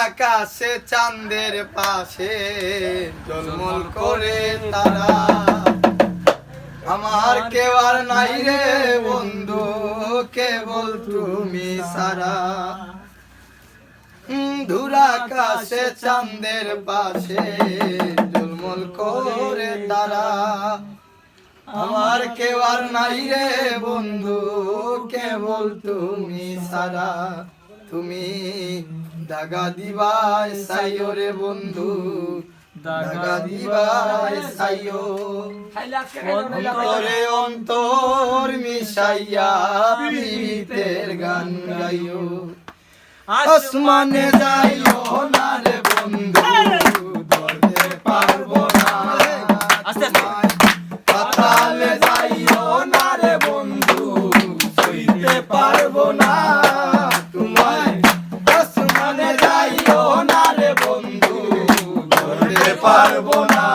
আকাশে চাঁদের পাশে ঝলমল করে তারা, আমার কেউ আর নাই রে বন্ধু, কেবল তুমি সারা। দূর আকাশে চাঁদের পাশে ঝলমল করে তারা, আমার কেউ আর নাই রে বন্ধু, কেবল তুমি সারা। তুমি দাগা দিবাই সাইও রে বন্ধু, দাগা দিবাই সাইও। অন্তরে অন্তর মিশাইয়া প্রীতের গান গাইও। আসমানে যাইও না রে বন্ধু, ধরতে পারবো না। পাতালে যাইও না রে বন্ধু, সইতে পারবো না তোমায়। আসমানে যাইও না রে বন্ধু, ধরতে পারবো না।